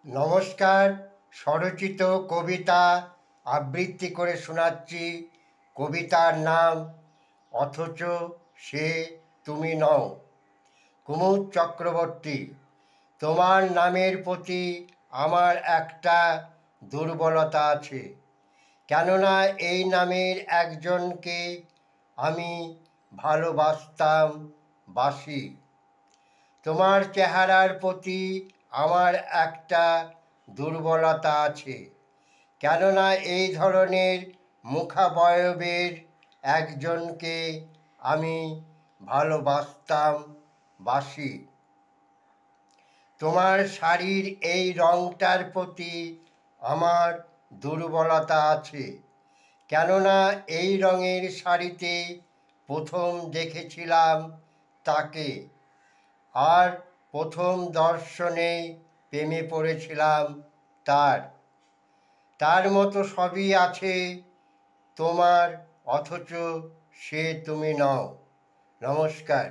নমস্কার। স্বরচিত কবিতা আবৃত্তি করে শোনাচ্ছি। কবিতার নাম অথচ সে তুমি নও। কুমুদ চক্রবর্তী। তোমার নামের প্রতি আমার একটা দুর্বলতা আছে, কেননা এই নামের একজনকে আমি ভালোবাসতাম, বাসি। তোমার চেহারার প্রতি আমার একটা দুর্বলতা আছে, কেননা এই ধরনের মুখাবয়বের একজনকে আমি ভালোবাসতাম, বাসি। তোমার শাড়ির এই রঙটার প্রতি আমার দুর্বলতা আছে, কেননা এই রঙের শাড়িতে প্রথম দেখেছিলাম তাকে, আর প্রথম দর্শনে প্রেমে পড়েছিলাম তার মতো সবই আছে তোমার, অথচ সে তুমি নও। নমস্কার।